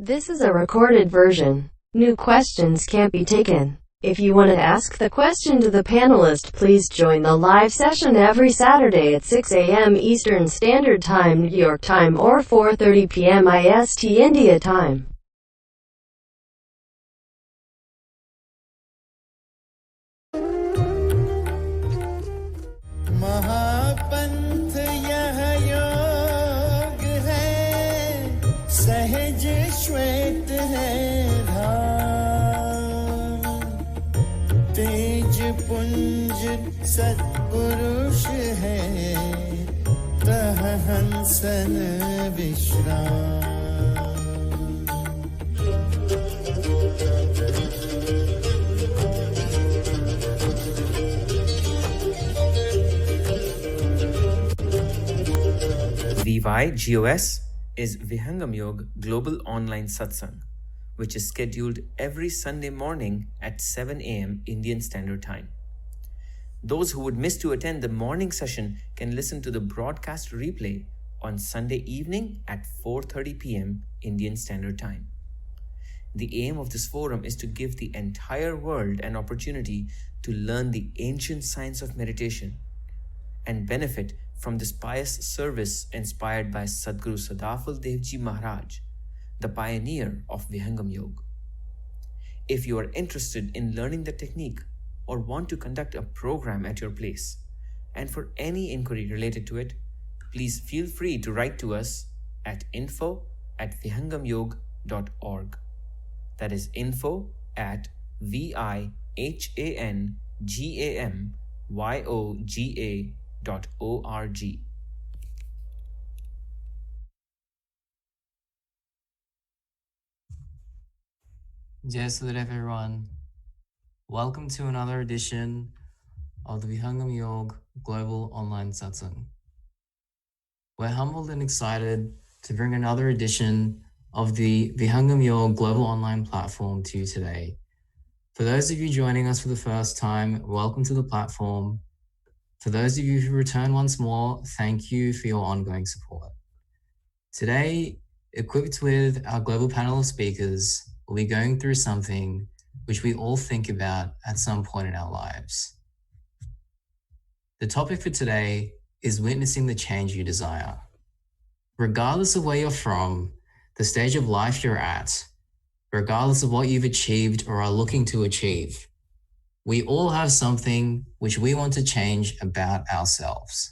This is a recorded version. New questions can't be taken. If you want to ask the question to the panelist, please join the live session every Saturday at 6 a.m. Eastern Standard Time, New York Time, or 4:30 p.m. IST India Time. महापंथ यह योग है, सहज श्वेत है धाम, तेज पुंज सत्पुरुष है, तह हंसन विश्राम। VYGOS is Vihangam Yoga Global Online Satsang, which is scheduled every Sunday morning at 7 a.m. Indian Standard Time. Those who would miss to attend the morning session can listen to the broadcast replay on Sunday evening at 4:30 p.m. Indian Standard Time. The aim of this forum is to give the entire world an opportunity to learn the ancient science of meditation and benefit from this pious service inspired by Sadguru Sadafal Devji Maharaj, the pioneer of Vihangam Yoga. If you are interested in learning the technique or want to conduct a program at your place, and for any inquiry related to it, please feel free to write to us at info@vihangamyoga.org. That is info@vihangamyoga.org. Jai Sadat everyone. Welcome to another edition of the Vihangam Yoga Global Online Satsang. We're humbled and excited to bring another edition of the Vihangam Yoga Global Online platform to you today. For those of you joining us for the first time, welcome to the platform. For those of you who return once more, thank you for your ongoing support. Today, equipped with our global panel of speakers, we'll be going through something which we all think about at some point in our lives. The topic for today is witnessing the change you desire. Regardless of where you're from, the stage of life you're at, regardless of what you've achieved or are looking to achieve, we all have something which we want to change about ourselves.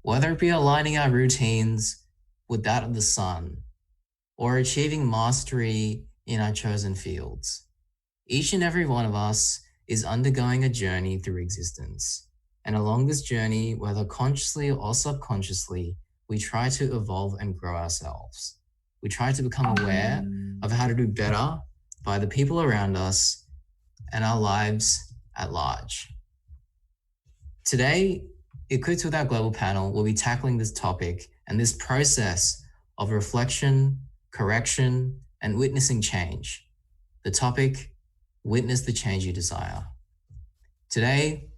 Whether it be aligning our routines with that of the sun, or achieving mastery in our chosen fields, each and every one of us is undergoing a journey through existence. And along this journey, whether consciously or subconsciously, we try to evolve and grow ourselves. We try to become aware of how to do better by the people around us and our lives at large. Today, equipped with our global panel, we'll be tackling this topic and this process of reflection, correction, and witnessing change. The topic, witness the change you desire. Today,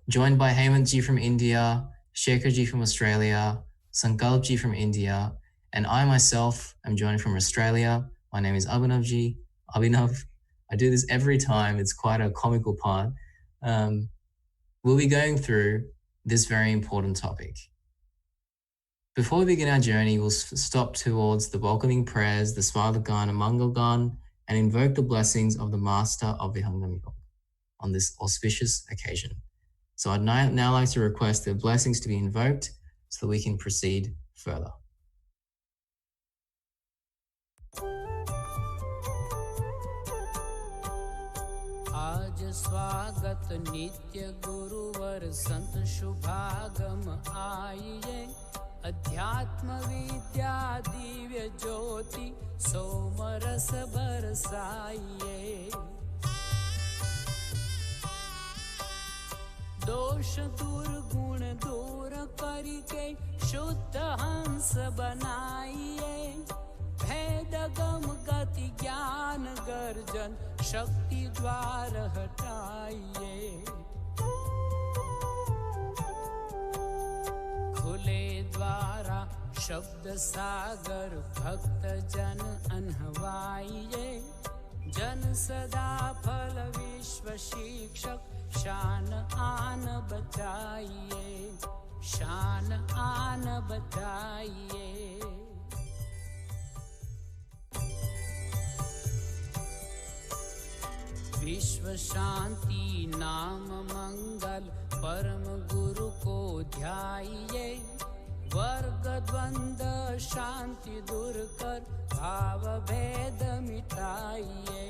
joined by Hemant ji from India, Shekhar ji from Australia, Sankalp ji from India, and I myself am joining from Australia. My name is Abhinav. I do this every time. It's quite a comical part. We'll be going through this very important topic. Before we begin our journey, we'll stop towards the welcoming prayers, the Svadagan and Mangalgan, and invoke the blessings of the Master of Vihangam Yoga on this auspicious occasion. So I'd now like to request the blessings to be invoked so that we can proceed further. स्वागत नित्य गुरुवर संत शुभागम आइए, अध्यात्म विद्या दिव्य ज्योति सोमरस बरसाइए। दोष दुर्गुण दूर करके शुद्ध हंस बनाइए, भेद गम गति ज्ञान गर्जन शक्ति द्वार हटाइए। खुले द्वारा शब्द सागर भक्त जन अनहवाइए जन सदा फल विश्व शिक्षक शान आन बचाइए शान आन बचाइए विश्व शांति नाम मंगल परम गुरु को ध्याइए वर्ग द्वंद्व शांति दूर कर भाव भेद मिटाइए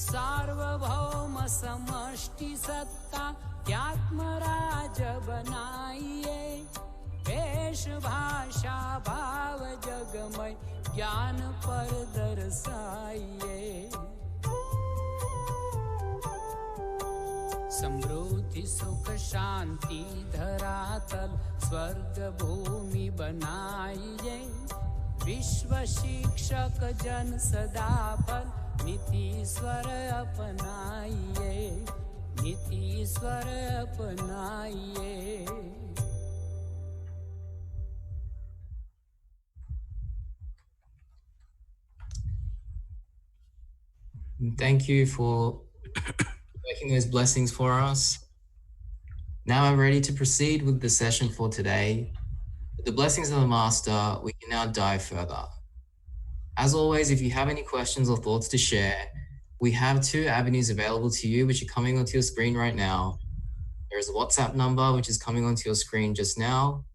सार्वभौम समष्टि सत्ता त्यात्मराज बनाइए वेश भाषा भाव जगमय ज्ञान पर दर्शाइए समृद्धि सुख शांति धरातल स्वर्ग भूमि बनाइए विश्व शिक्षक जन सदा फल नीति स्वर अपनाइए नीति स्वर अपनाइए Thank you for making those blessings for us. Now I'm ready to proceed with the session for today. With the blessings of the Master, we can now dive further. As always, if you have any questions or thoughts to share, we have two avenues available to you, which are coming onto your screen right now. There is a WhatsApp number, which is coming onto your screen just now.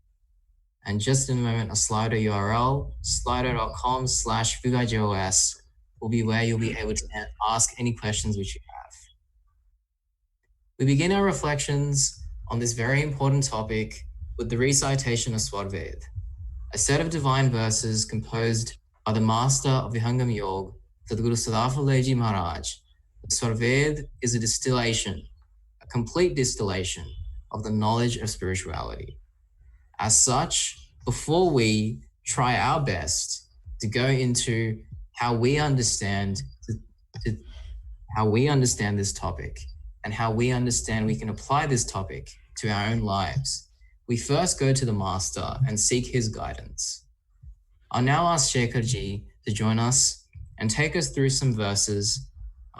And just in a moment, a Slido URL, slido.com/VIJOS will be where you'll be able to ask any questions which you have. We begin our reflections on this very important topic with the recitation of Swarved, a set of divine verses composed by the master of Vihangam Yoga, Sadhguru Sadafaleji Maharaj. The Swarved is a distillation, a complete distillation of the knowledge of spirituality. As such, before we try our best to go into how we understand this topic and how we understand we can apply this topic to our own lives, we first go to the Master and seek his guidance. I'll now ask Shekharji to join us and take us through some verses,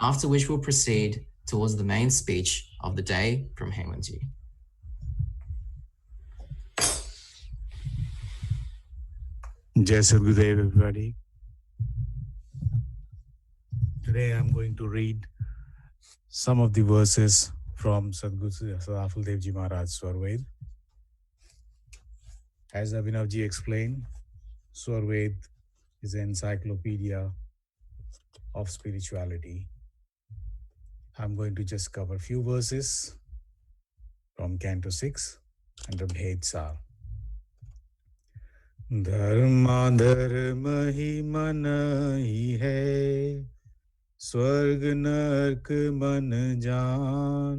after which we'll proceed towards the main speech of the day from Hemantji. Jai Sadgurudev, everybody. Today I'm going to read some of the verses from Sadhguru Sadafaldevji Maharaj Swarved. As Abhinavji explained, Swarved is an encyclopedia of spirituality. I'm going to just cover a few verses from Canto 6 under Bhed Sar. Dharma dharma hi mana hi hai, स्वर्ग नरक मन जान,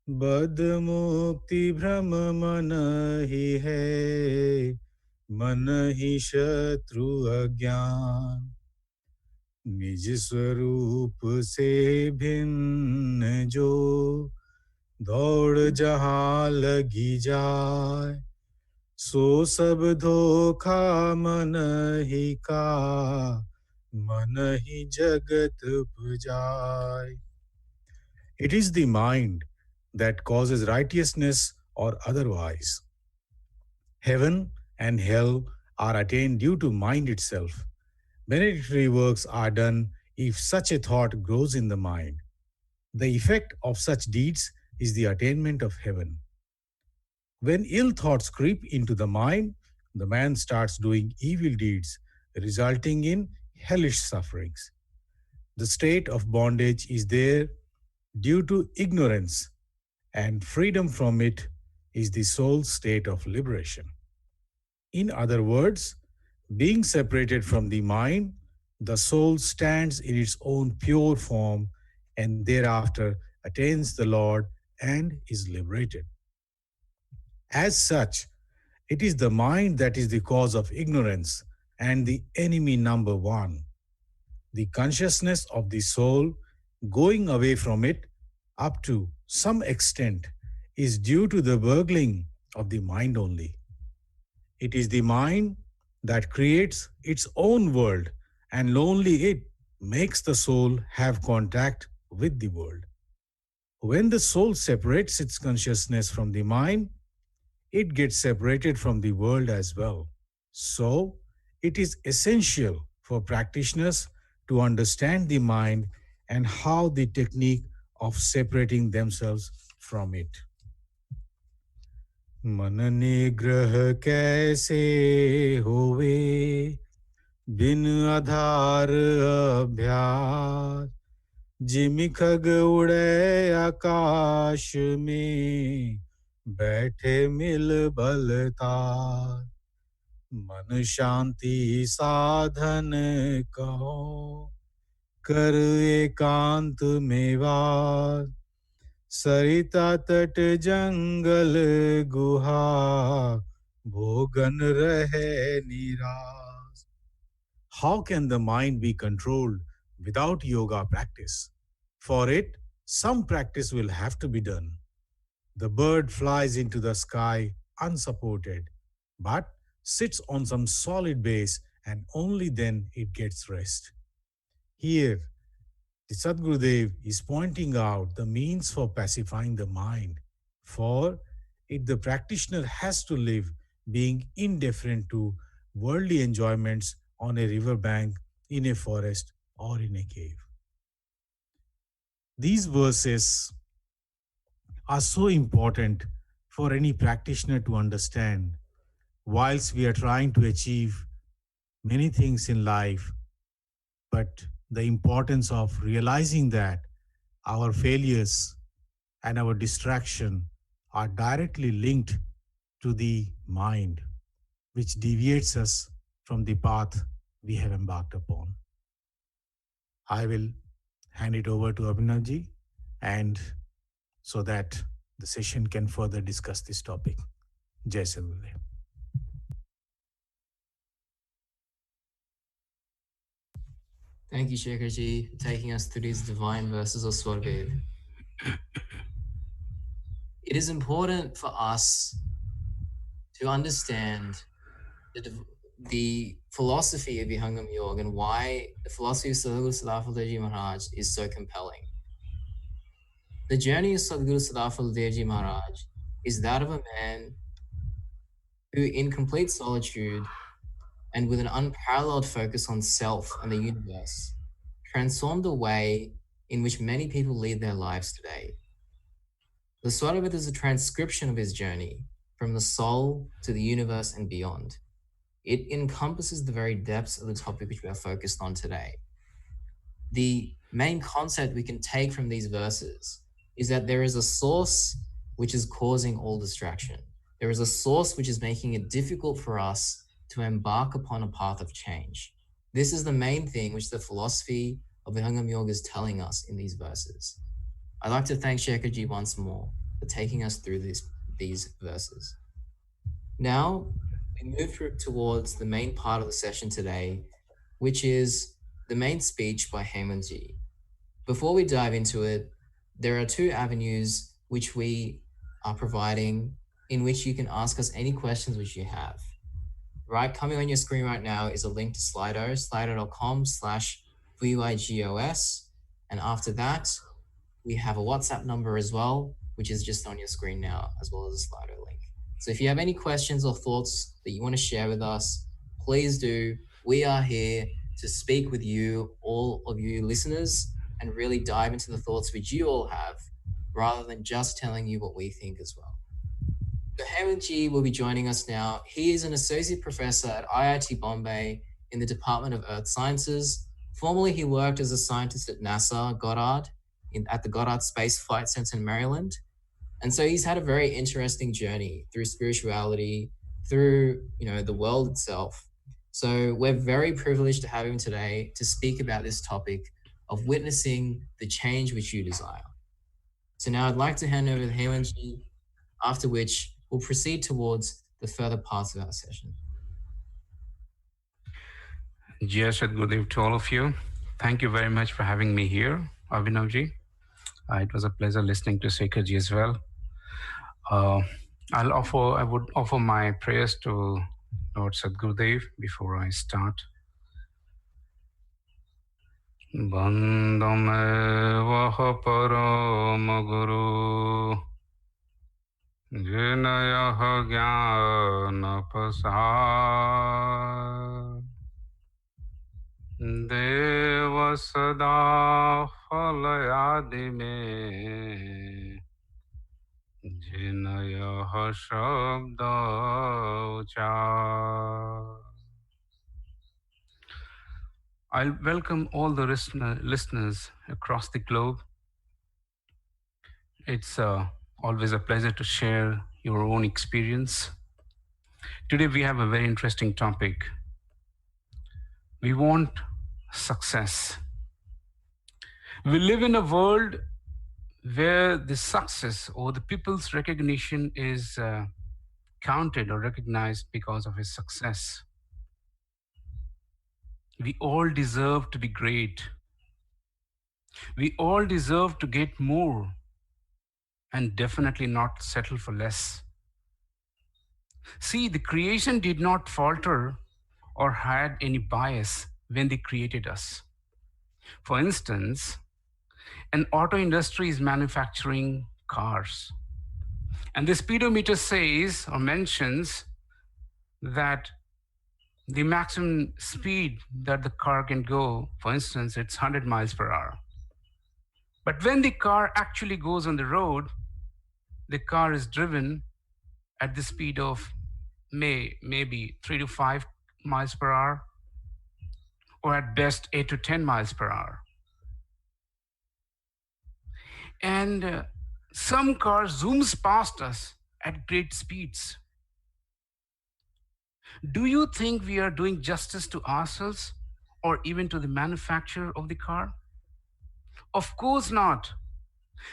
बद मुक्ति भ्रम मन ही है, मन ही शत्रु अज्ञान, निज स्वरूप से भिन्न जो दौड़ जहाँ लगी जाए, सो सब धोखा मन ही का, मन ही जगत उपजाय. It is the mind that causes righteousness or otherwise. Heaven and hell are attained due to mind itself. Benedictory works are done if such a thought grows in the mind. The effect of such deeds is the attainment of heaven. When ill thoughts creep into the mind, the man starts doing evil deeds, resulting in hellish sufferings. The state of bondage is there due to ignorance, and freedom from it is the soul's state of liberation. In other words, being separated from the mind, the soul stands in its own pure form and thereafter attains the Lord and is liberated. As such, it is the mind that is the cause of ignorance and the enemy number one. The consciousness of the soul going away from it up to some extent is due to the burgling of the mind only. It is the mind that creates its own world, and only it makes the soul have contact with the world. When the soul separates its consciousness from the mind, it gets separated from the world as well. So, it is essential for practitioners to understand the mind and how the technique of separating themselves from it. मन निग्रह कैसे होवे बिन आधार अभ्यास जिमि खग उड़े आकाश में बैठे मिल बलतार मन शांति साधन कहो कर एकांत में वास सरिता तट जंगल गुहा भोगन रहे निराश. How can the mind be controlled without yoga practice? For it, some practice will have to be done. The bird flies into the sky unsupported, but sits on some solid base, and only then it gets rest. Here, the Sadgurudev is pointing out the means for pacifying the mind. For it, the practitioner has to live being indifferent to worldly enjoyments on a river bank, in a forest, or in a cave. These verses are so important for any practitioner to understand whilst we are trying to achieve many things in life, but the importance of realizing that our failures and our distraction are directly linked to the mind, which deviates us from the path we have embarked upon. I will hand it over to Abhinavji, and so that the session can further discuss this topic. Jai Sadgurudev. Thank you, Shekharji, for taking us through these divine verses of Swarved. It is important for us to understand the philosophy of Vihangam Yoga and why the philosophy of Sadhguru Siddhartha Devji Maharaj is so compelling. The journey of Sadhguru Siddhartha Devji Maharaj is that of a man who, in complete solitude and with an unparalleled focus on self and the universe, transformed the way in which many people lead their lives today. The Swaravad is a transcription of his journey from the soul to the universe and beyond. It encompasses the very depths of the topic which we are focused on today. The main concept we can take from these verses is that there is a source which is causing all distraction. There is a source which is making it difficult for us to embark upon a path of change. This is the main thing which the philosophy of Vihangam Yoga is telling us in these verses. I'd like to thank Shekharji once more for taking us through these verses. Now, we move towards the main part of the session today, which is the main speech by Hemantji. Before we dive into it, there are two avenues which we are providing in which you can ask us any questions which you have. Right, coming on your screen right now is a link to Slido, slido.com/VYGOS. And after that, we have a WhatsApp number as well, which is just on your screen now, as well as a Slido link. So if you have any questions or thoughts that you want to share with us, please do. We are here to speak with you, all of you listeners, and really dive into the thoughts which you all have, rather than just telling you what we think as well. So Hemant will be joining us now. He is an associate professor at IIT Bombay in the Department of Earth Sciences. Formerly, he worked as a scientist at NASA Goddard at the Goddard Space Flight Center in Maryland. And so he's had a very interesting journey through spirituality, through the world itself. So we're very privileged to have him today to speak about this topic of witnessing the change which you desire. So now I'd like to hand over to Hemant, after which we'll proceed towards the further parts of our session. Jai Sadgurudev to all of you. Thank you very much for having me here, Abhinavji. It was a pleasure listening to Shekharji as well. I would offer my prayers to Lord Sadgurudev before I start. Bandhamevaha param guru jinayaha jnana pasad deva sada phalayadi me jinayaha shabda uchar. I'll welcome all the listeners across the globe. It's always a pleasure to share your own experience. Today we have a very interesting topic. We want success. We live in a world where the success or the people's recognition is counted or recognized because of his success. We all deserve to be great. We all deserve to get more and definitely not settle for less. See, the creation did not falter or had any bias when they created us. For instance, an auto industry is manufacturing cars, and the speedometer says or mentions that the maximum speed that the car can go, for instance, it's 100 miles per hour. But when the car actually goes on the road, the car is driven at the speed of maybe 3 to 5 miles per hour, or at best 8 to 10 miles per hour. And some cars zooms past us at great speeds. Do you think we are doing justice to ourselves or even to the manufacturer of the car? Of course not.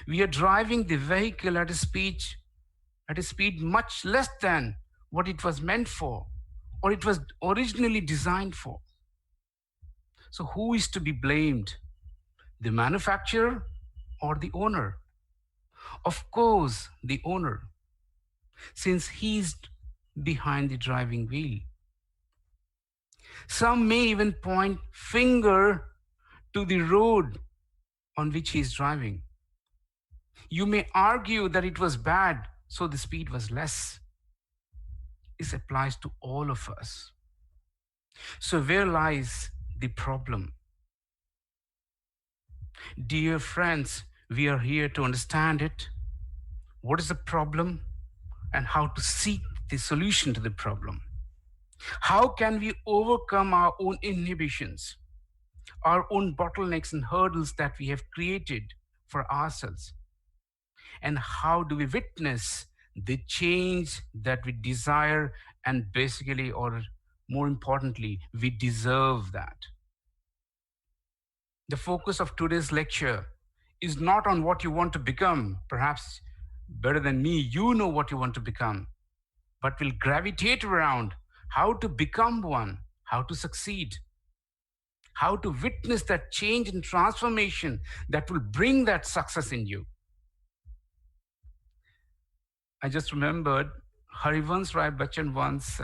We are driving the vehicle at a speed much less than what it was meant for or it was originally designed for. So who is to be blamed? The manufacturer or the owner? Of course, the owner, since he's behind the driving wheel. Some may even point finger to the road on which he is driving. You may argue that it was bad, so the speed was less. This applies to all of us. So where lies the problem? Dear friends, we are here to understand it. What is the problem and how to seek the solution to the problem? How can we overcome our own inhibitions, our own bottlenecks and hurdles that we have created for ourselves? And how do we witness the change that we desire and basically, or more importantly, we deserve that? The focus of today's lecture is not on what you want to become. Perhaps better than me, you know what you want to become, but will gravitate around how to become one, how to succeed, how to witness that change and transformation that will bring that success in you. I just remembered Harivansh Rai Bachchan once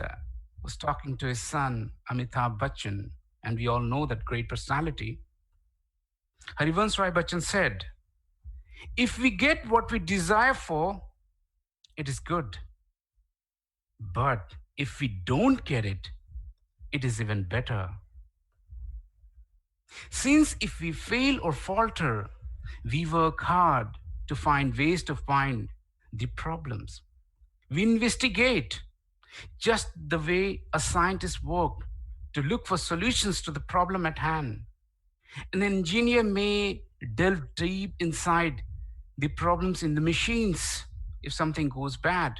was talking to his son, Amitabh Bachchan, and we all know that great personality. Harivansh Rai Bachchan said, if we get what we desire for, it is good. But if we don't get it, it is even better. Since if we fail or falter, we work hard to find ways to find the problems. We investigate just the way a scientist works to look for solutions to the problem at hand. An engineer may delve deep inside the problems in the machines if something goes bad.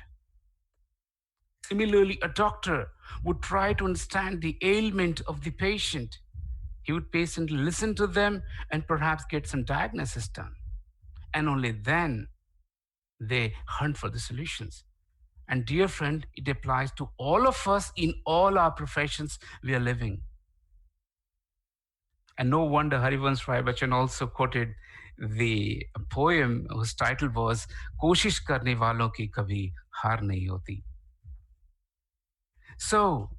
Similarly, a doctor would try to understand the ailment of the patient. He would patiently listen to them and perhaps get some diagnosis done. And only then they hunt for the solutions. And dear friend, it applies to all of us in all our professions we are living. And no wonder Harivansh Rai Bachchan also quoted the poem whose title was Koshish Karne Walon ki Kabhi Haar Nahi Hoti. So,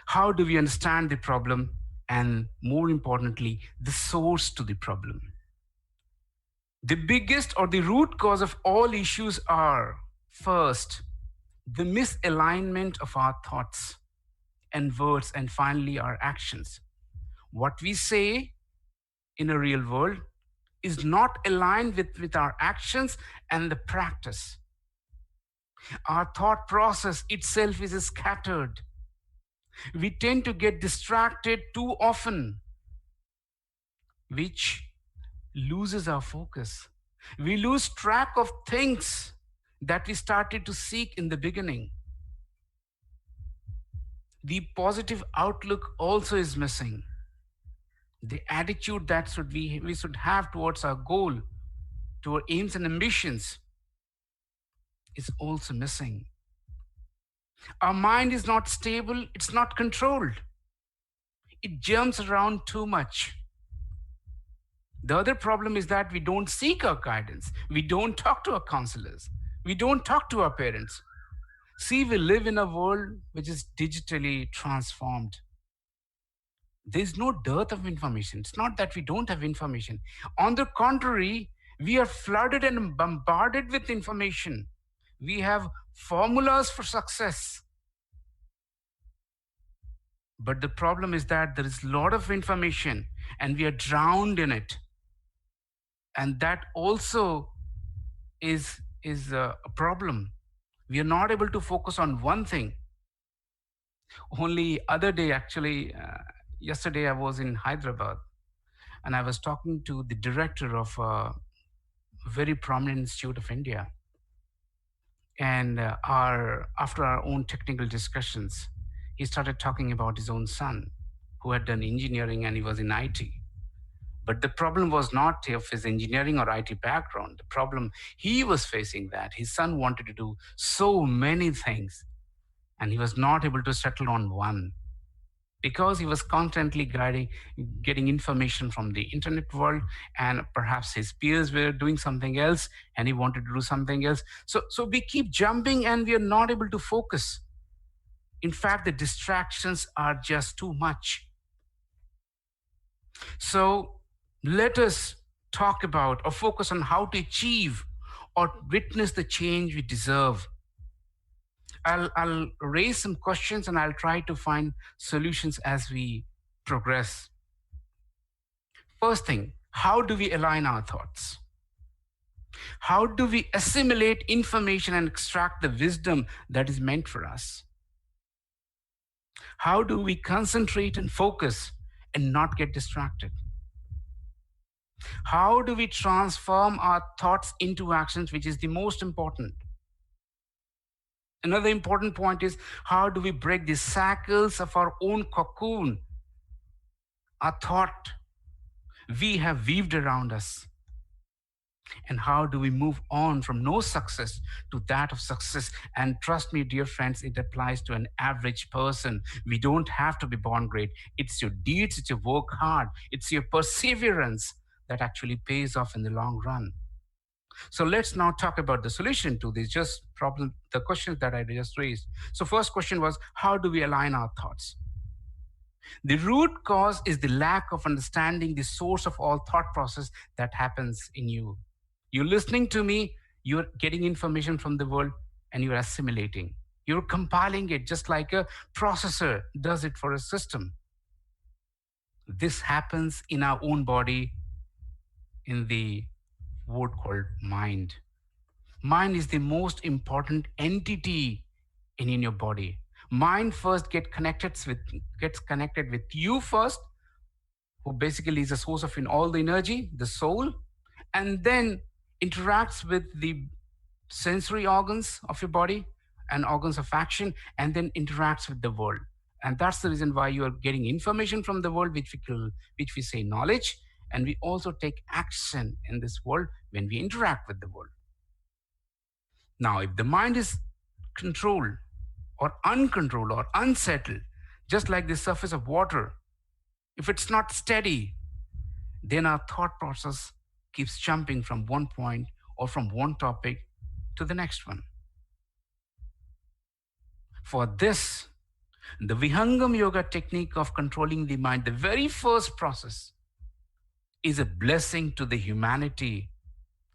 how do we understand the problem? And more importantly, the source to the problem. The biggest or the root cause of all issues are first, the misalignment of our thoughts and words, and finally, our actions. What we say in a real world is not aligned with our actions and the practice. Our thought process itself is scattered. We tend to get distracted too often, which loses our focus. We lose track of things that we started to seek in the beginning. The positive outlook also is missing. The attitude that we should have towards our goal, to our aims and ambitions, is also missing. Our mind is not stable, it's not controlled. It jumps around too much. The other problem is that we don't seek our guidance. We don't talk to our counselors. We don't talk to our parents. See, we live in a world which is digitally transformed. There's no dearth of information. It's not that we don't have information. On the contrary, we are flooded and bombarded with information. We have formulas for success. But the problem is that there is a lot of information and we are drowned in it. And that also is a problem. We are not able to focus on one thing. Only other day, actually, yesterday I was in Hyderabad and I was talking to the director of a very prominent institute of India. And after our own technical discussions, he started talking about his own son who had done engineering and he was in IT. But the problem was not of his engineering or IT background. The problem he was facing that his son wanted to do so many things and he was not able to settle on one because he was constantly getting information from the internet world, and perhaps his peers were doing something else and he wanted to do something else. So we keep jumping and we are not able to focus. In fact, the distractions are just too much. So let us talk about or focus on how to achieve or witness the change we deserve. I'll raise some questions and I'll try to find solutions as we progress. First thing, how do we align our thoughts? How do we assimilate information and extract the wisdom that is meant for us? How do we concentrate and focus and not get distracted? How do we transform our thoughts into actions, which is the most important? Another important point is how do we break the shackles of our own cocoon, our thought we have weaved around us? And how do we move on from no success to that of success? And trust me, dear friends, it applies to an average person. We don't have to be born great. It's your deeds, it's your work hard, it's your perseverance that actually pays off in the long run. So let's now talk about the solution to this the questions that I just raised. So first question was, how do we align our thoughts? The root cause is the lack of understanding the source of all thought process that happens in you. You're listening to me, you're getting information from the world and you're assimilating. You're compiling it just like a processor does it for a system. This happens in our own body in the word called mind. Mind is the most important entity in your body. Mind first gets connected with you first, who basically is the source of all the energy, the soul, and then interacts with the sensory organs of your body and organs of action, and then interacts with the world. And that's the reason why you are getting information from the world, which we say knowledge, and we also take action in this world when we interact with the world. Now, if the mind is controlled or uncontrolled or unsettled, just like the surface of water, If it's not steady, then our thought process keeps jumping from one point or from one topic to the next one. For this, the Vihangam Yoga technique of controlling the mind, the very first process, is a blessing to the humanity.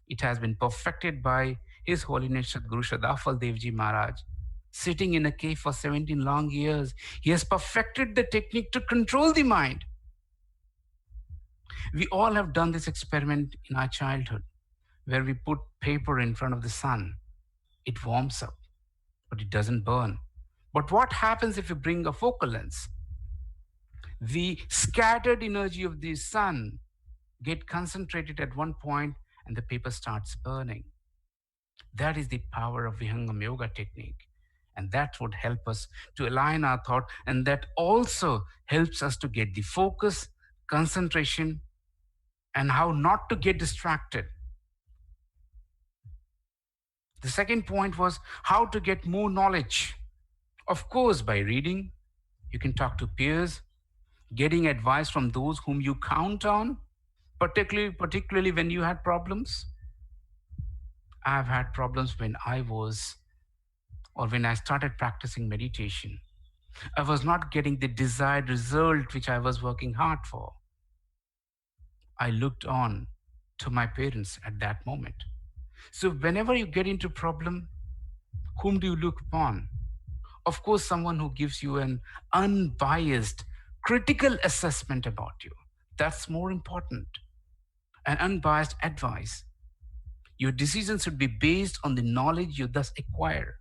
It has been perfected by His Holiness Sadguru Shadafal Devji Maharaj. Sitting in a cave for 17 long years, he has perfected the technique to control the mind. We all have done this experiment in our childhood, where we put paper in front of the sun. It warms up, but it doesn't burn. But what happens if you bring a focal length? The scattered energy of the sun get concentrated at one point and the paper starts burning. That is the power of Vihangam Yoga technique. And that would help us to align our thought, and that also helps us to get the focus, concentration, and how not to get distracted. The second point was how to get more knowledge. Of course, by reading, you can talk to peers, getting advice from those whom you count on, particularly when you had problems. I've had problems when I started practicing meditation. I was not getting the desired result which I was working hard for. I looked on to my parents at that moment. So whenever you get into problem, whom do you look upon? Of course, someone who gives you an unbiased, critical assessment about you. That's more important. An unbiased advice. Your decisions should be based on the knowledge you thus acquire.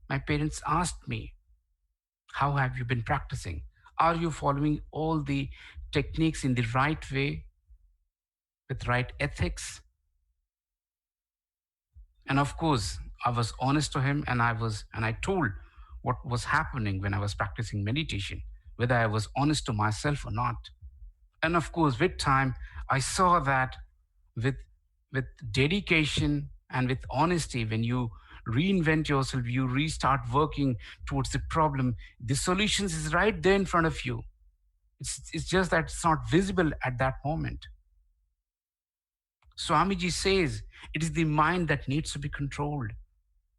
My parents asked me, how have you been practicing? Are you following all the techniques in the right way, with right ethics? And of course, I was honest to him, and I told what was happening when I was practicing meditation, whether I was honest to myself or not. And of course, with time, I saw that with dedication and with honesty, when you reinvent yourself, you restart working towards the problem, the solutions is right there in front of you. It's just that it's not visible at that moment. Swamiji says it is the mind that needs to be controlled.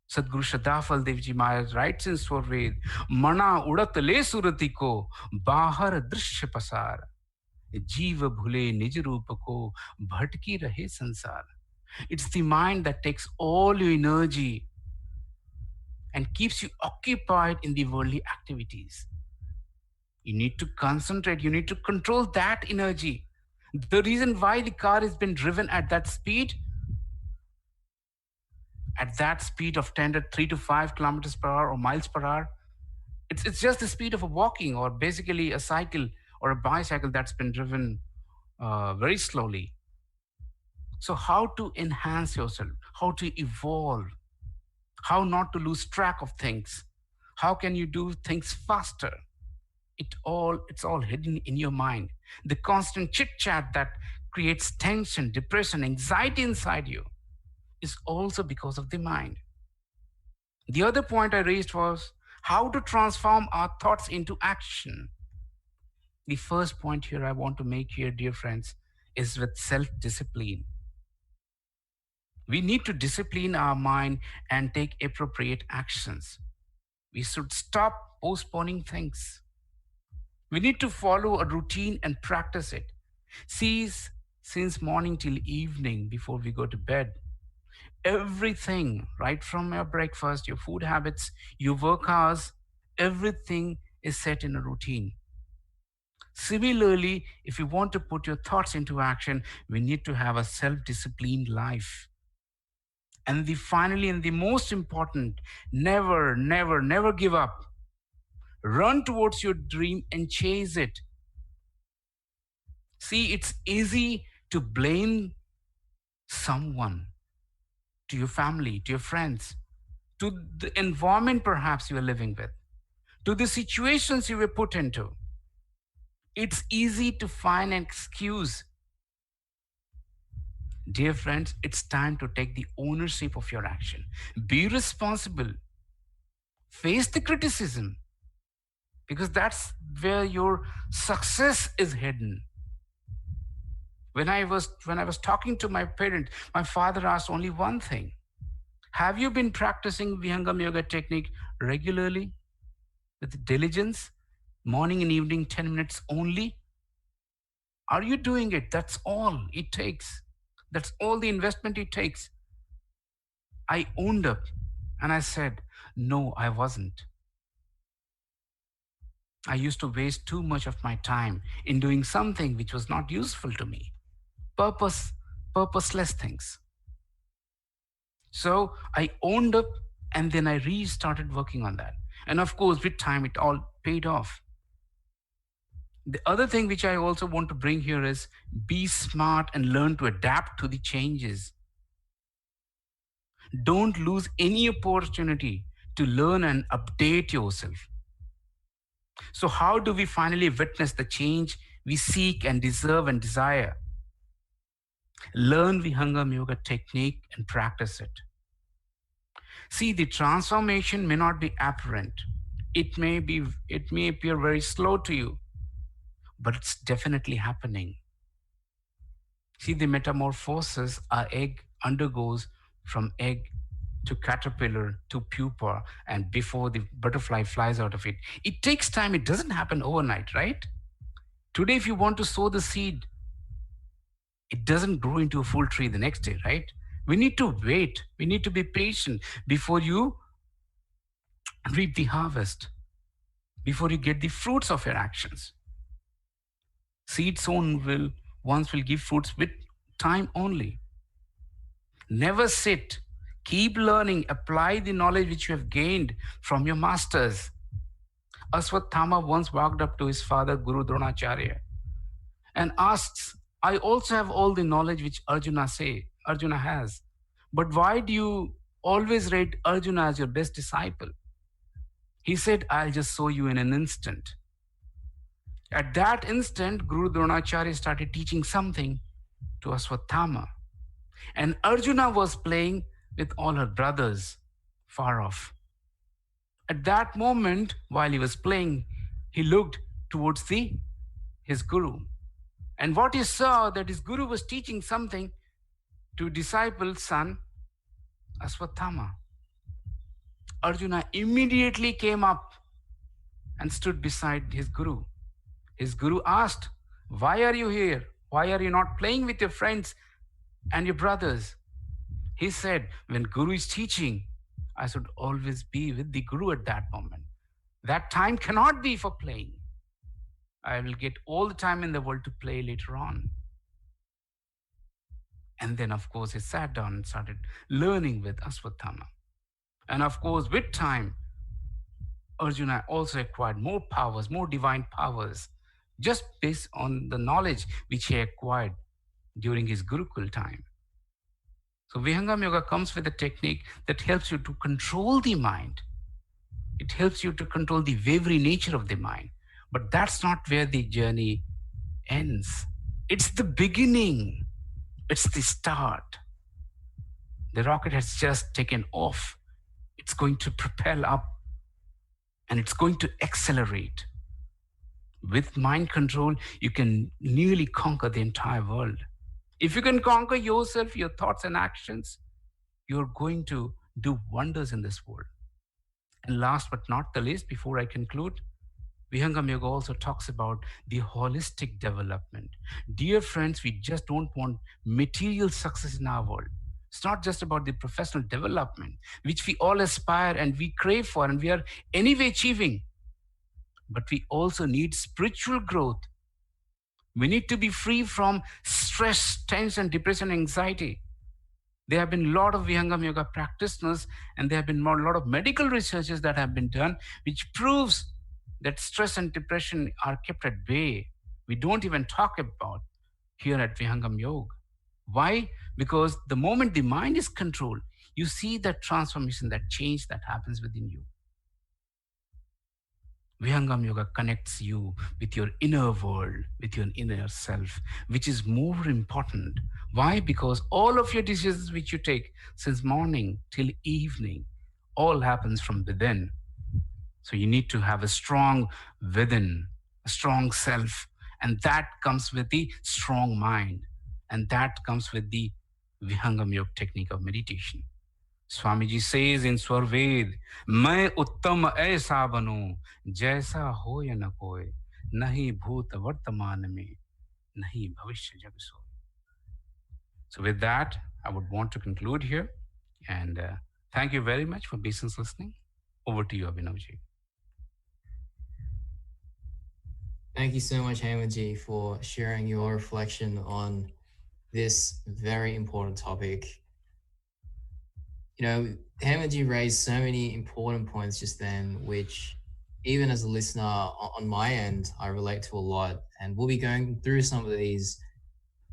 Sadguru Shadafal Devji Maharaj writes in Swarved, Mana udat le surati ko, bahar drishya pasar. Jeev bhule nij roop ko, bhatki rahe sansar. It's the mind that takes all your energy and keeps you occupied in the worldly activities. You need to concentrate, you need to control that energy. The reason why the car has been driven at that speed of 3 to 5 kilometers per hour or miles per hour, it's just the speed of a walking, or basically a cycle or a bicycle that's been driven very slowly. So how to enhance yourself, how to evolve, how not to lose track of things, how can you do things faster? It's all hidden in your mind. The constant chit chat that creates tension, depression, anxiety inside you is also because of the mind. The other point I raised was how to transform our thoughts into action. The first point here I want to make here, dear friends, is with self-discipline. We need to discipline our mind and take appropriate actions. We should stop postponing things. We need to follow a routine and practice it. See, since morning till evening before we go to bed, everything, right from your breakfast, your food habits, your work hours, everything is set in a routine. Similarly, if you want to put your thoughts into action, we need to have a self-disciplined life. And finally, and the most important, never give up. Run towards your dream and chase it. See, it's easy to blame someone, to your family, to your friends, to the environment perhaps you are living with, to the situations you were put into. It's easy to find an excuse. Dear friends, it's time to take the ownership of your action. Be responsible. Face the criticism. because that's where your success is hidden. When I was talking to my parent, my father asked only one thing: have you been practicing Vihangam Yoga technique regularly with diligence, morning and evening, 10 minutes only? Are you doing it? That's all it takes. That's all the investment it takes. I owned up and I said, no, I wasn't. I used to waste too much of my time in doing something which was not useful to me. Purposeless things. So I owned up and then I restarted working on that. And of course, with time, it all paid off. The other thing which I also want to bring here is be smart and learn to adapt to the changes. Don't lose any opportunity to learn and update yourself. So, how do we finally witness the change we seek and deserve and desire? Learn Vihangam Yoga technique and practice it. See, the transformation may not be apparent. It may appear very slow to you, but it's definitely happening. See, the metamorphosis our egg undergoes from egg to caterpillar to pupa, and before the butterfly flies out of it. It takes time. It doesn't happen overnight, right? Today, if you want to sow the seed, it doesn't grow into a full tree the next day, right? We need to wait. We need to be patient before you reap the harvest, before you get the fruits of your actions. Seed sown will give fruits with time only. Never sit. Keep learning. Apply the knowledge which you have gained from your masters. Aswathama once walked up to his father, Guru Dronacharya, and asks, I also have all the knowledge which Arjuna has. But why do you always rate Arjuna as your best disciple? He said, I'll just show you in an instant. At that instant, Guru Dronacharya started teaching something to Aswathama. And Arjuna was playing with all her brothers far off. At that moment, while he was playing, he looked towards his guru. And what he saw, that his guru was teaching something to disciple son Aswathama. Arjuna immediately came up and stood beside his guru. His guru asked, why are you here? Why are you not playing with your friends and your brothers? He said, when Guru is teaching, I should always be with the Guru at that moment. That time cannot be for playing. I will get all the time in the world to play later on. And then, of course, he sat down and started learning with Aswathama. And of course, with time, Arjuna also acquired more powers, more divine powers, just based on the knowledge which he acquired during his Gurukul time. So Vihangam Yoga comes with a technique that helps you to control the mind. It helps you to control the wavery nature of the mind. But that's not where the journey ends. It's the beginning. It's the start. The rocket has just taken off. It's going to propel up and it's going to accelerate. With mind control, you can nearly conquer the entire world. If you can conquer yourself, your thoughts and actions, you're going to do wonders in this world. And last but not the least, before I conclude, Vihangam Yoga also talks about the holistic development. Dear friends, we just don't want material success in our world. It's not just about the professional development, which we all aspire and we crave for and we are anyway achieving. But we also need spiritual growth. We need to be free from stress, tension, depression, anxiety. There have been a lot of Vihangam Yoga practitioners and there have been a lot of medical researches that have been done, which proves that stress and depression are kept at bay. We don't even talk about here at Vihangam Yoga. Why? Because the moment the mind is controlled, you see that transformation, that change that happens within you. Vihangam Yoga connects you with your inner world, with your inner self, which is more important. Why? Because all of your decisions which you take since morning till evening, all happens from within. So you need to have a strong within, a strong self, and that comes with the strong mind, and that comes with the Vihangam Yoga technique of meditation. Swamiji says in Swarved, मैं उत्तम ऐसा बनूं जैसा हो या न कोई, नहीं भूत वर्तमान में, नहीं भविष्य जग सोए. So with that, I would want to conclude here, and thank you very much for patience listening. Over to you, Abhinavji. Thank you so much, Hemant, for sharing your reflection on this very important topic. You know, Hemant raised so many important points just then, which even as a listener on my end, I relate to a lot. And we'll be going through some of these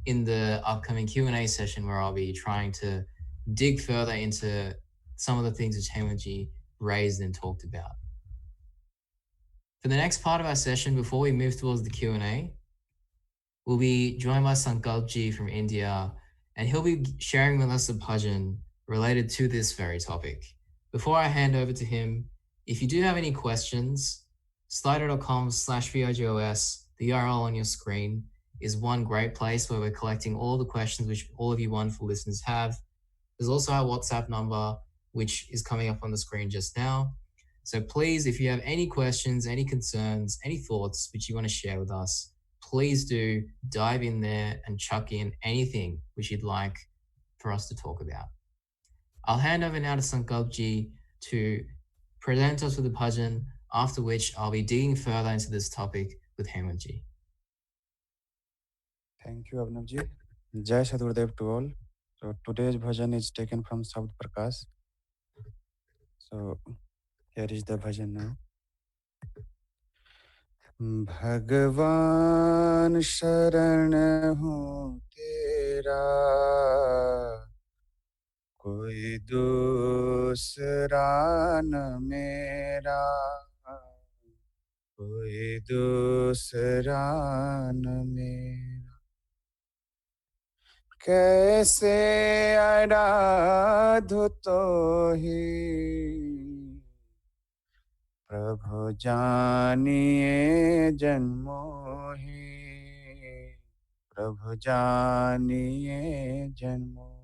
in the upcoming Q&A session, where I'll be trying to dig further into some of the things which Hemant raised and talked about. For the next part of our session, before we move towards the Q&A, we'll be joined by Sankalpji from India, and he'll be sharing with us a bhajan related to this very topic. Before I hand over to him, if you do have any questions, slido.com/VOGOS, the URL on your screen, is one great place where we're collecting all the questions which all of you wonderful listeners have. There's also our WhatsApp number, which is coming up on the screen just now. So please, if you have any questions, any concerns, any thoughts which you want to share with us, please do dive in there and chuck in anything which you'd like for us to talk about. I'll hand over now to Sankalpji to present us with the bhajan, after which I'll be digging further into this topic with Hemant. Thank you, Abhinavji. Jai Sadgurudev to all. So today's bhajan is taken from Sabd Prakash. So here is the bhajan now. भगवान शरण हूँ तेरा, कोई दूसरा न मेरा, कोई दूसरा न मेरा. कैसे आराधो तो ही प्रभु जानिए जन्मों ही, प्रभु जानिए जन्मों ही.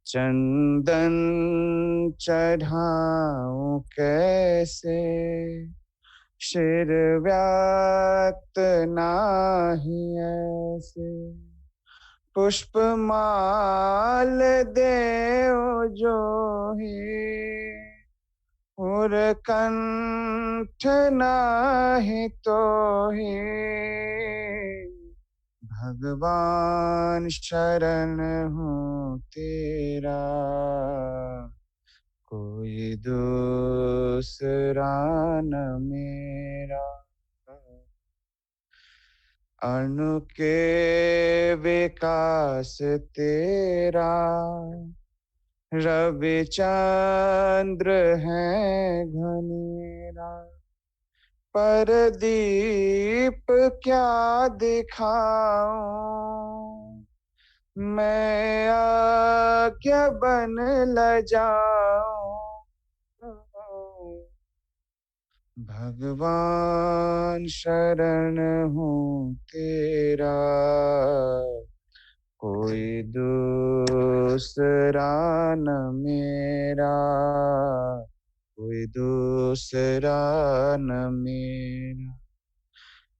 चंदन चढ़ाऊं कैसे, शिर व्याक्त नाही ऐसे, पुष्पमाल देव जो ही, उर कंठ नाही तो ही. भगवान शरण हूँ तेरा, कोई दूसरा न मेरा. अणु के विकास तेरा, रवि चंद्र है घनेरा. पर दीप क्या दिखाऊं, मैं आज्ञा बन लजाऊं. भगवान शरण हूँ तेरा, कोई दूसरा न मेरा, कोई दूसरा न मेरा.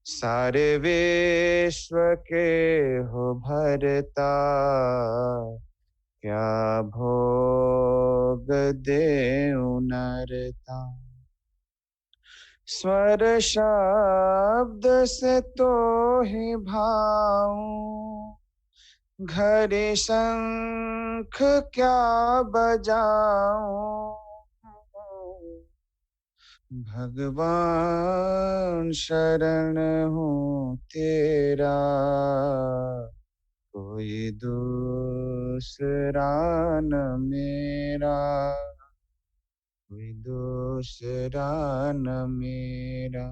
सारे विश्व के हो भरता, क्या भोग देऊं नरता. स्वर शब्द से तो ही भाऊं, घड़ी शंख क्या बजाऊं. भगवान शरण हूँ तेरा, कोई दूसरा न मेरा, कोई दूसरा न मेरा.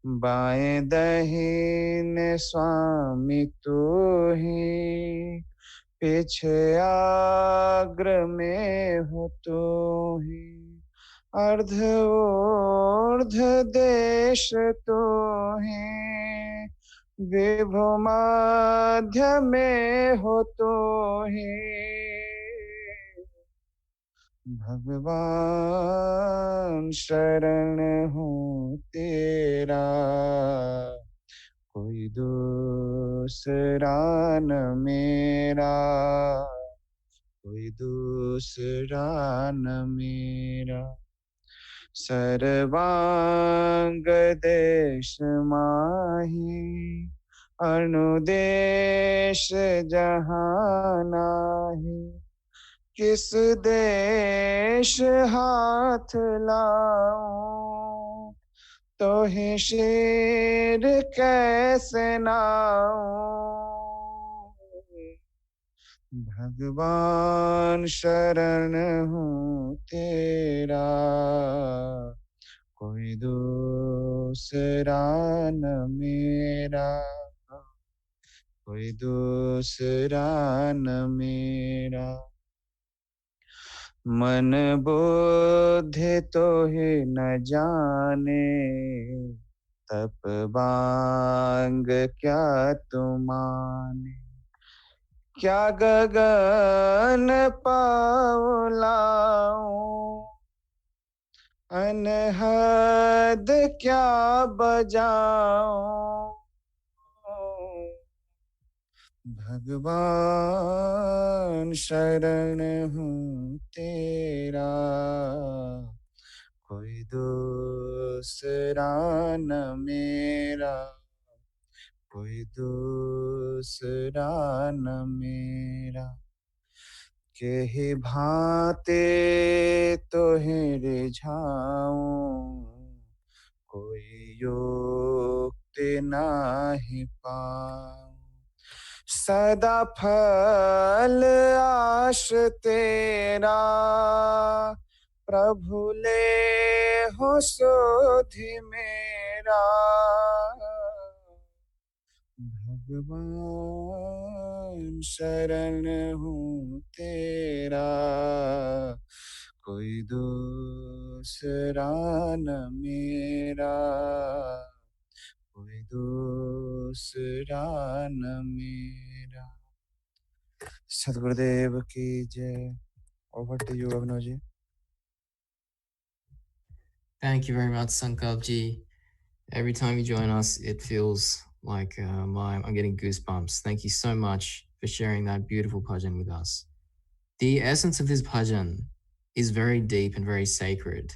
बाएं दाहिने स्वामी तू ही, पीछे आग्र में हो तू ही. अर्ध ऊर्ध देश तो है, विभु मध्य में हो तो है। भगवान शरण हूँ तेरा, कोई दूसरा न मेरा, कोई दूसरा न मेरा। सर्वांग देश माही, अनुदेश जहाँ नाही। किस देश हाथ लाऊं, तो ही शेर कैसे नाऊं। भगवान शरण हूँ तेरा, कोई दूसरा न मेरा, कोई दूसरा न मेरा। मन बुद्धि तो ही न जाने, तप बांग क्या तुमाने। क्या गगन पावलाऊं, अनहद क्या बजाऊं। भगवान शरण हूँ तेरा, कोई दूसरा न मेरा, कोई दूसरा न मेरा। के ही भांते तो ही रिझाऊं, कोई युक्ति नाही पाऊं। सदा फल आश तेरा, प्रभु ले हो सोधि मेरा। भगवान शरण हूँ तेरा, कोई दूसरा न मेरा, कोई दूसरा न मेरा। सद्गुरुदेव की जय। Over to you, Abhinavji. Thank you very much, Sankalpji. Every time you join us, it feels like I'm getting goosebumps. Thank you so much for sharing that beautiful bhajan with us. The essence of this bhajan is very deep and very sacred.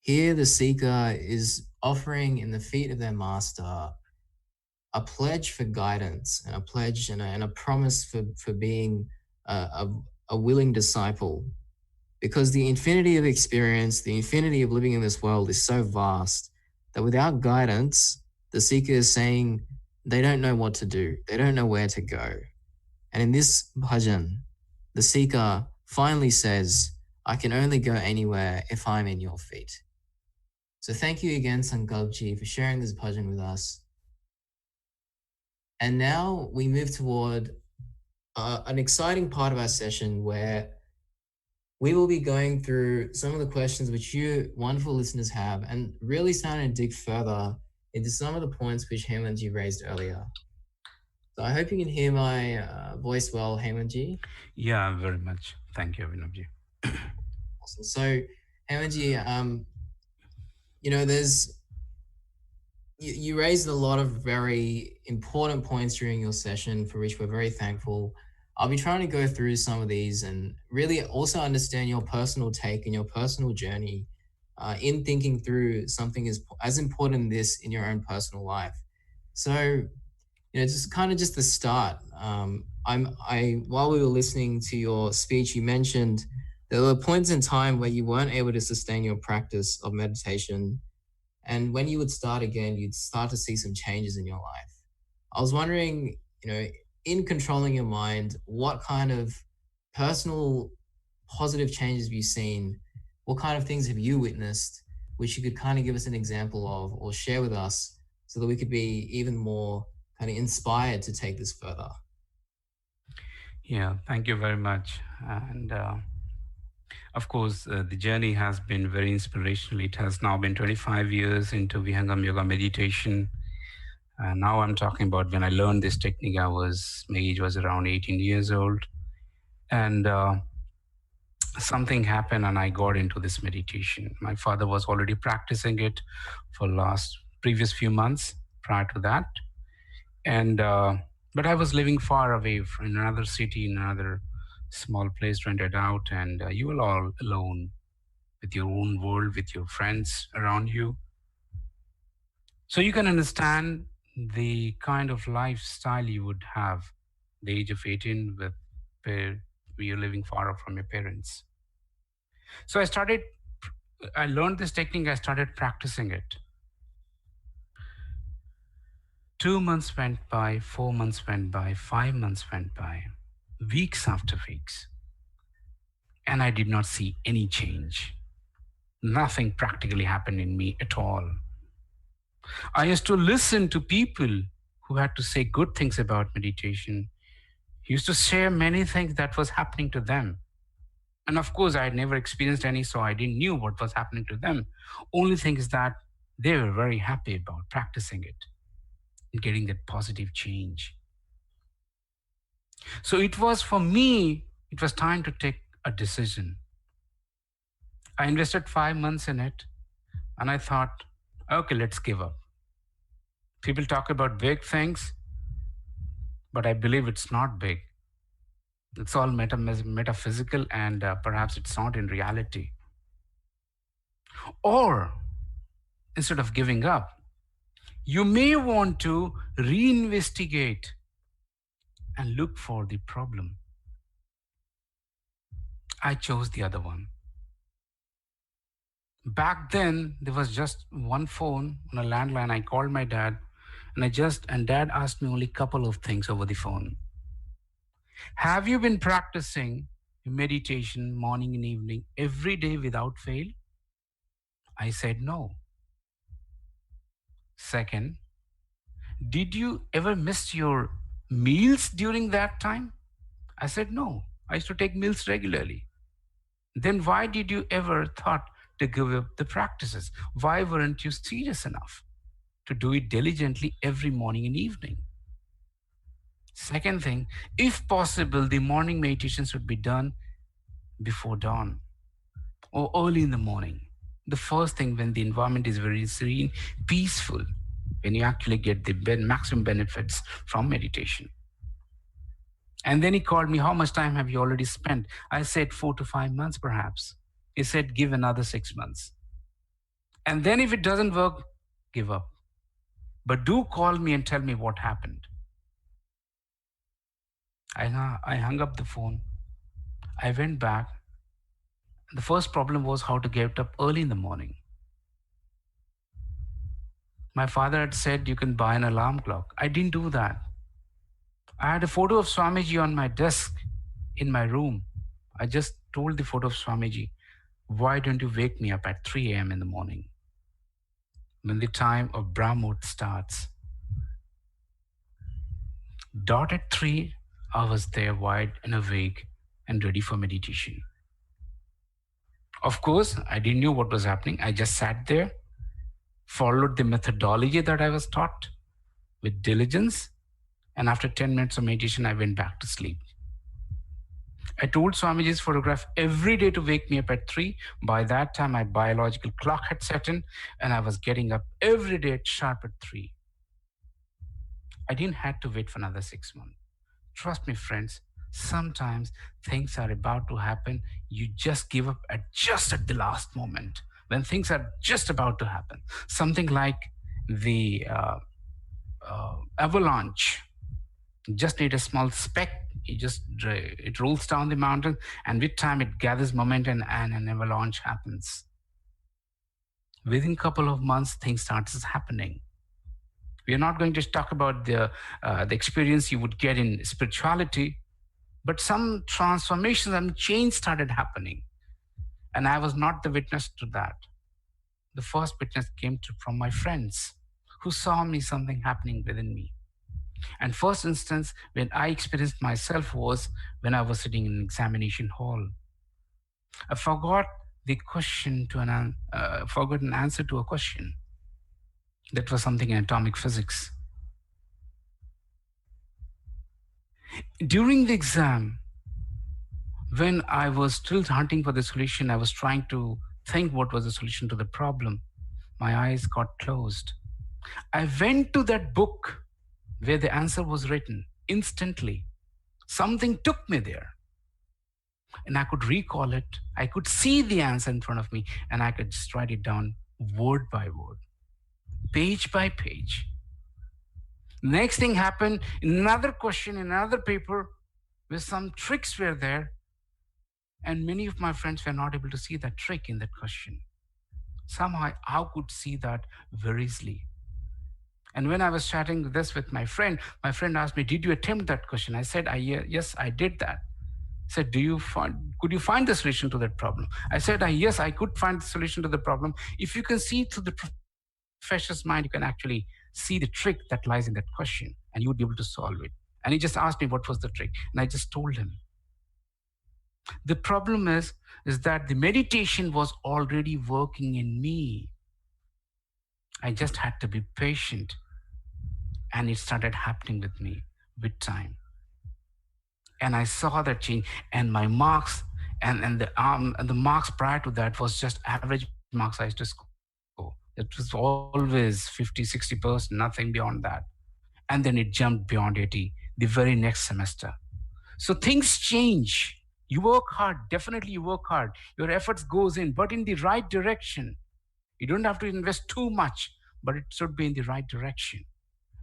Here, the seeker is offering in the feet of their master a pledge for guidance and a pledge and a promise for being a willing disciple. Because the infinity of experience, the infinity of living in this world is so vast that without guidance, the seeker is saying they don't know what to do, they don't know where to go. And in this bhajan, the seeker finally says, I can only go anywhere if I'm in your feet. So thank you again, Sankalpji, for sharing this bhajan with us. And now we move toward an exciting part of our session where we will be going through some of the questions which you wonderful listeners have and really starting to dig further into some of the points which Hemantji raised earlier. So I hope you can hear my voice well, Hemantji. Yeah, very much. Thank you, Abhinavji. Awesome. So Hemantji, you raised a lot of very important points during your session for which we're very thankful. I'll be trying to go through some of these and really also understand your personal take and your personal journey in thinking through something as important as this in your own personal life. So, just kind of just the start. While we were listening to your speech, you mentioned there were points in time where you weren't able to sustain your practice of meditation. And when you would start again, you'd start to see some changes in your life. I was wondering, in controlling your mind, what kind of personal positive changes have you seen? What kind of things have you witnessed, which you could kind of give us an example of or share with us so that we could be even more kind of inspired to take this further? Yeah, thank you very much. And Of course, the journey has been very inspirational. It has now been 25 years into Vihangam Yoga meditation. Now I'm talking about when I learned this technique, my age was around 18 years old. And something happened and I got into this meditation. My father was already practicing it for last previous few months prior to that. And but I was living far away from in another city, in another small place rented out, and you were all alone with your own world, with your friends around you. So you can understand the kind of lifestyle you would have the age of 18 with where you're living far off from your parents. So I learned this technique, I started practicing it. 2 months went by, 4 months went by, 5 months went by, weeks after weeks. And I did not see any change. Nothing practically happened in me at all. I used to listen to people who had to say good things about meditation, used to share many things that was happening to them. And of course, I had never experienced any, so I didn't knew what was happening to them. Only thing is that they were very happy about practicing it and getting that positive change. So it was for me, it was time to take a decision. I invested 5 months in it and I thought, okay, let's give up. People talk about big things, but I believe it's not big. It's all metaphysical, and perhaps it's not in reality. Or instead of giving up, you may want to reinvestigate and look for the problem. I chose the other one. Back then, there was just one phone on a landline. I called my dad, and dad asked me only a couple of things over the phone. Have you been practicing meditation morning and evening every day without fail? I said no. Second, did you ever miss your meals during that time? I said no. I used to take meals regularly. Then why did you ever thought to give up the practices? Why weren't you serious enough to do it diligently every morning and evening? Second thing, if possible, the morning meditation should be done before dawn or early in the morning. The first thing, when the environment is very serene, peaceful, when you actually get the maximum benefits from meditation. And then he called me, how much time have you already spent? I said 4 to 5 months perhaps. He said, give another 6 months. And then if it doesn't work, give up. But do call me and tell me what happened. I hung up the phone. I went back. The first problem was how to get up early in the morning. My father had said you can buy an alarm clock. I didn't do that. I had a photo of Swamiji on my desk in my room. I just told the photo of Swamiji, why don't you wake me up at 3 a.m. in the morning when the time of Brahmot starts? Dot at 3, I was there wide and awake and ready for meditation. Of course, I didn't know what was happening. I just sat there, followed the methodology that I was taught with diligence, and after 10 minutes of meditation, I went back to sleep. I told Swamiji's photograph every day to wake me up at 3. By that time, my biological clock had set in, and I was getting up every day sharp at 3. I didn't have to wait for another 6 months. Trust me, friends, sometimes things are about to happen. You just give up just at the last moment, when things are just about to happen. Something like the avalanche. You just need a small speck. It rolls down the mountain, and with time it gathers momentum and an avalanche happens. Within a couple of months, things starts happening. We are not going to talk about the experience you would get in spirituality, but some transformations and change started happening. And I was not the witness to that. The first witness came from my friends who saw me something happening within me. And first instance, when I experienced myself was when I was sitting in an examination hall. I forgot the question to forgot an answer to a question. That was something in atomic physics. During the exam, when I was still hunting for the solution, I was trying to think what was the solution to the problem. My eyes got closed. I went to that book where the answer was written instantly. Something took me there. And I could recall it. I could see the answer in front of me, and I could just write it down word by word, page by page. Next thing happened in another question, in another paper, where some tricks were there, and many of my friends were not able to see that trick in that question. Somehow I could see that very easily. And when I was chatting this with my friend asked me, "Did you attempt that question?" I said, "Yes, I did that." He said, could you find the solution to that problem? I said, yes, I could find the solution to the problem. If you can see through the professor's mind, you can actually see the trick that lies in that question, and you would be able to solve it. And he just asked me what was the trick, and I just told him. The problem is that the meditation was already working in me. I just had to be patient, and it started happening with me with time. And I saw that change, and my marks and the marks prior to that was just average marks I used to score. It was always 50, 60%, nothing beyond that. And then it jumped beyond 80 the very next semester. So things change. You work hard, definitely you work hard. Your efforts goes in, but in the right direction. You don't have to invest too much, but it should be in the right direction.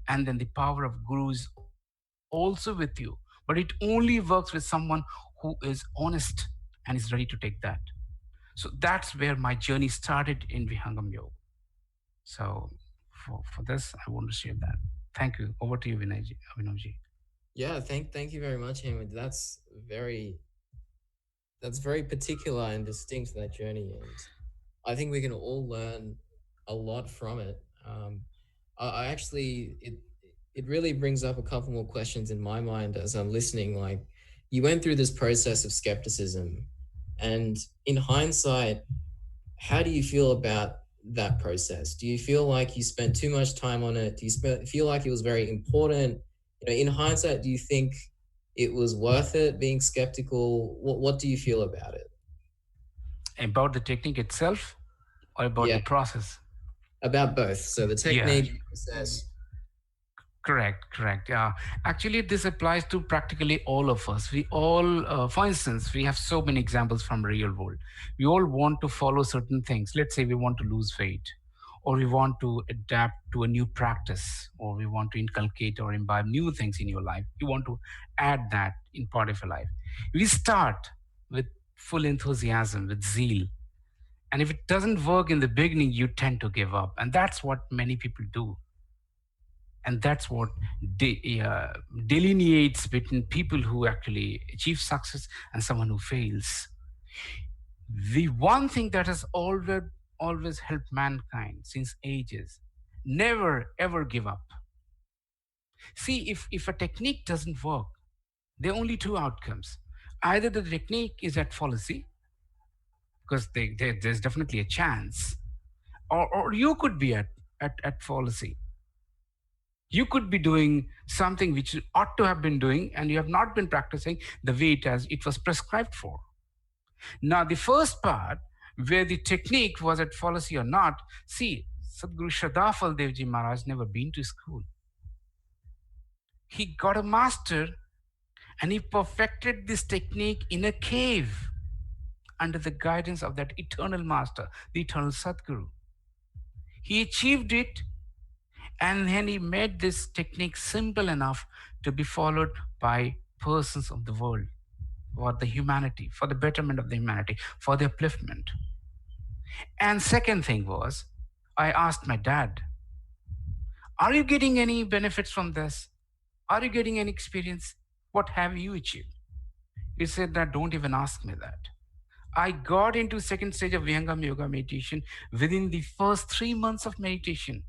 And then the power of guru is also with you, but it only works with someone who is honest and is ready to take that. So that's where my journey started in Vihangam Yoga. So for this, I want to share that. Thank you. Over to you, Vinodji. Yeah, thank you very much, Hemant. That's very particular and distinct, that journey, and I think we can all learn a lot from it. I actually it really brings up a couple more questions in my mind as I'm listening. Like, you went through this process of skepticism, and in hindsight, how do you feel about that process? Do you feel like you spent too much time on it? Do you feel like it was very important? In hindsight, do you think it was worth it being skeptical? What do you feel about it? About the technique itself, or about the process? About both. So the technique, process. Correct. Yeah. Actually, this applies to practically all of us. We all, for instance, we have so many examples from real world. We all want to follow certain things. Let's say we want to lose weight, or we want to adapt to a new practice, or we want to inculcate or imbibe new things in your life. You want to add that in part of your life. We start with full enthusiasm, with zeal. And if it doesn't work in the beginning, you tend to give up. And that's what many people do. And that's what delineates between people who actually achieve success and someone who fails. The one thing that has always helped mankind since ages: never ever give up. See, if a technique doesn't work, there are only two outcomes. Either the technique is at fallacy, because there's definitely a chance, or you could be at fallacy. You could be doing something which you ought to have been doing, and you have not been practicing the way it was prescribed for. Now, the first part, where the technique was at fallacy or not, see, Sadhguru Shradafal Devji Maharaj never been to school. He got a master, and he perfected this technique in a cave under the guidance of that eternal master, the eternal Sadhguru. He achieved it, and then he made this technique simple enough to be followed by persons of the world, for the humanity, for the betterment of the humanity, for the upliftment. And second thing was, I asked my dad, are you getting any benefits from this? Are you getting any experience? What have you achieved? He said that, don't even ask me that. I got into second stage of Vihangam Yoga meditation within the first 3 months of meditation.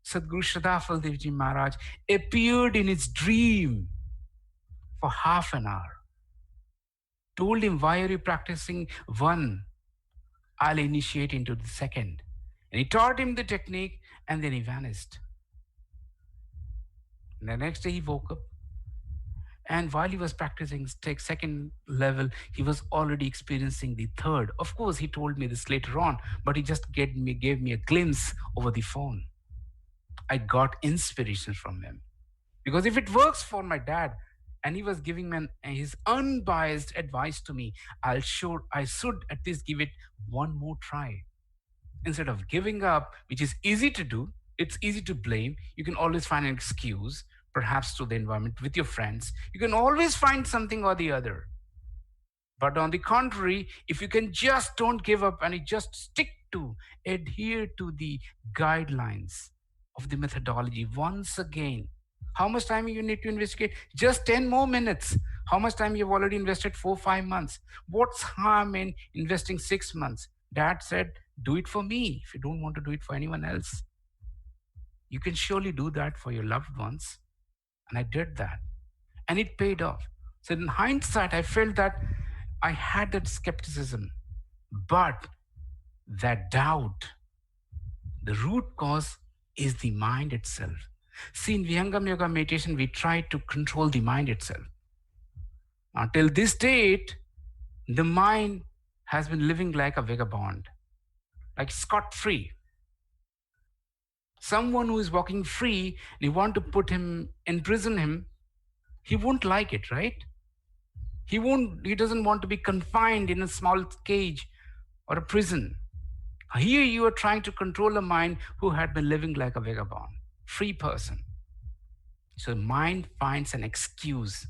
Sadhguru Shradafal Devji Maharaj appeared in his dream for half an hour told him, why are you practicing one? I'll initiate into the second. And he taught him the technique, and then he vanished. And the next day he woke up, and while he was practicing take second level, he was already experiencing the third. Of course, he told me this later on, but he just gave me a glimpse over the phone. I got inspiration from him. Because if it works for my dad, and he was giving me his unbiased advice to me, I should at least give it one more try. Instead of giving up, which is easy to do, it's easy to blame. You can always find an excuse, perhaps to the environment, with your friends. You can always find something or the other. But on the contrary, if you can just don't give up and you just adhere to the guidelines of the methodology once again. How much time you need to investigate? Just 10 more minutes. How much time you've already invested? 4-5 months. What's harm in investing 6 months? Dad said, do it for me if you don't want to do it for anyone else. You can surely do that for your loved ones. And I did that. And it paid off. So in hindsight, I felt that I had that skepticism. But that doubt, the root cause is the mind itself. See, in Vihangam Yoga meditation, we try to control the mind itself. Until this date, the mind has been living like a vagabond, like scot-free. Someone who is walking free, and you want to imprison him, he won't like it, right? He doesn't want to be confined in a small cage or a prison. Here you are trying to control a mind who had been living like a vagabond, free person. So mind finds an excuse.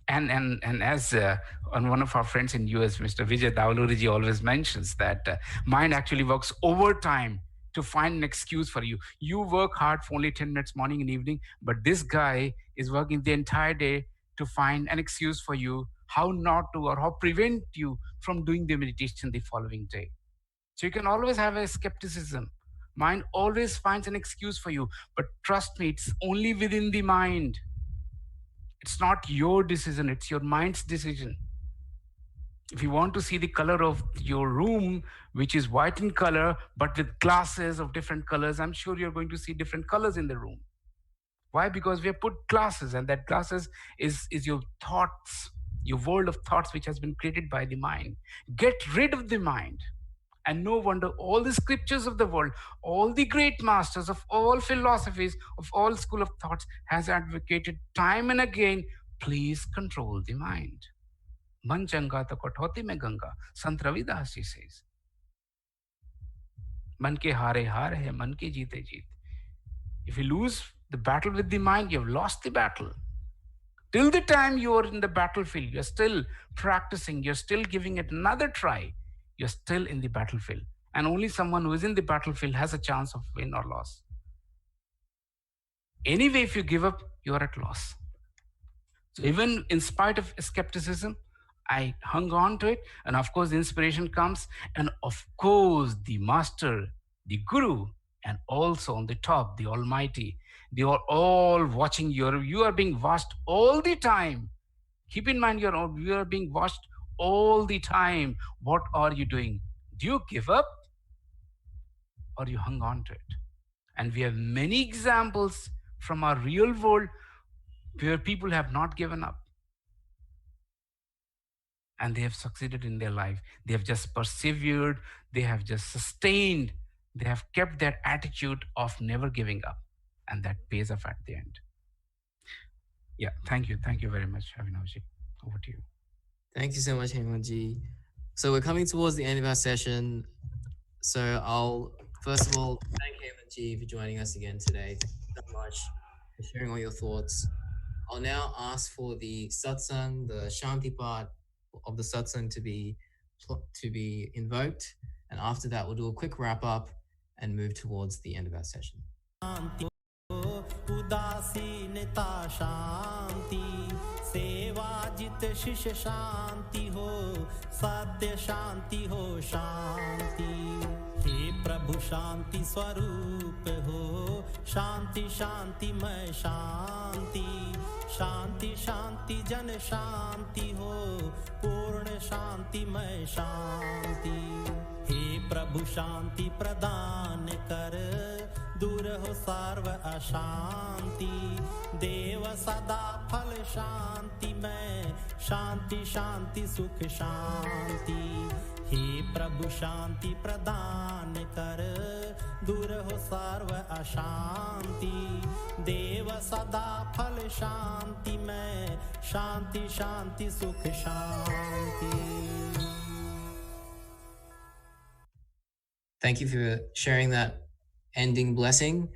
And as one of our friends in US, Mr. Vijay Davaluriji, always mentions that mind actually works overtime to find an excuse for you. You work hard for only 10 minutes morning and evening, but this guy is working the entire day to find an excuse for you, how not to or how prevent you from doing the meditation the following day. So you can always have a skepticism. Mind always finds an excuse for you, but trust me, it's only within the mind. It's not your decision, it's your mind's decision. If you want to see the color of your room, which is white in color, but with glasses of different colors, I'm sure you're going to see different colors in the room. Why? Because we have put glasses, and that glasses is your thoughts, your world of thoughts, which has been created by the mind. Get rid of the mind. And no wonder all the scriptures of the world, all the great masters of all philosophies, of all school of thoughts, has advocated time and again, please control the mind. Man changa to kathauti mein Ganga, Sant Ravidas ji says. Man ke haare haar hai, man ke jeete jeet. If you lose the battle with the mind, you have lost the battle. Till the time you are in the battlefield, you're still practicing, you're still giving it another try, you're still in the battlefield. And only someone who is in the battlefield has a chance of win or loss. Anyway, if you give up, you're at loss. So even in spite of skepticism, I hung on to it. And of course, the inspiration comes. And of course, the master, the guru, and also on the top, the Almighty, they are all watching you are being watched all the time. Keep in mind, you are being watched all the time. What are you doing? Do you give up or you hung on to it? And we have many examples from our real world where people have not given up. And they have succeeded in their life. They have just persevered. They have just sustained. They have kept that attitude of never giving up. And that pays off at the end. Yeah, thank you. Thank you very much, Abhinavji. Over to you. Thank you so much, Hemantji. So we're coming towards the end of our session. So I'll first of all thank Hemantji for joining us again today. Thank you so much for sharing all your thoughts. I'll now ask for the satsang, the shanti part of the satsang to be invoked, and after that we'll do a quick wrap up and move towards the end of our session. उदासीनता शांति सेवा जित शिष्य शांति हो सत्य शांति हो शांति हे प्रभु शांति स्वरूप हो शांति शांतिमय शांति शांति शांति जन शांति हो, पूर्ण शांतिमय शांति। हे प्रभु शांति प्रदान कर, दूर हो सर्व अशांति। देव सदा फल शांति में, शांति शांति सुख शांति। हे प्रभु शांति प्रदान कर, दूर हो सर्व अशांति। देव सदा फल शांति में, शांति शांति सुख शांति। Thank you for sharing that ending blessing.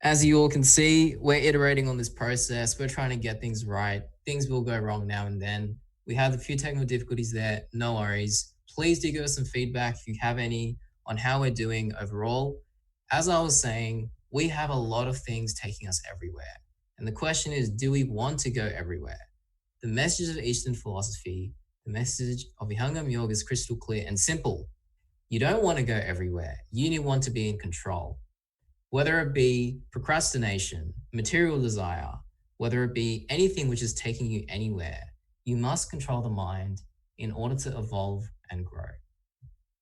As you all can see, we're iterating on this process. We're trying to get things right. Things will go wrong now and then. We had a few technical difficulties there. No worries. Please do give us some feedback if you have any on how we're doing overall. As I was saying, we have a lot of things taking us everywhere. And the question is, do we want to go everywhere? The message of Eastern philosophy, the message of Vihangam Yoga is crystal clear and simple. You don't want to go everywhere. You want to be in control. Whether it be procrastination, material desire, whether it be anything which is taking you anywhere, you must control the mind in order to evolve and grow.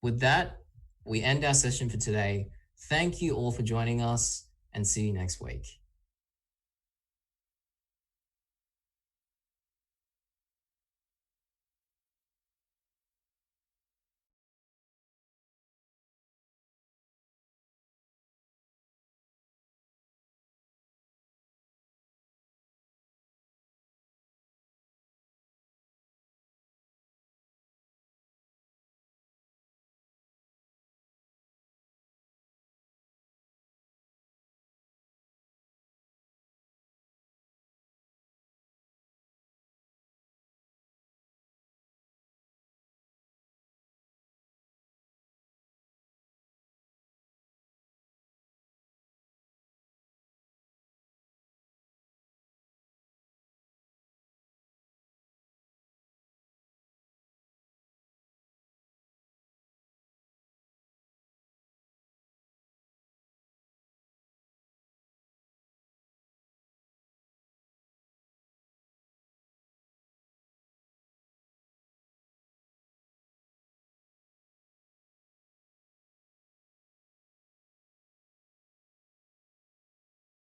With that, we end our session for today. Thank you all for joining us and see you next week.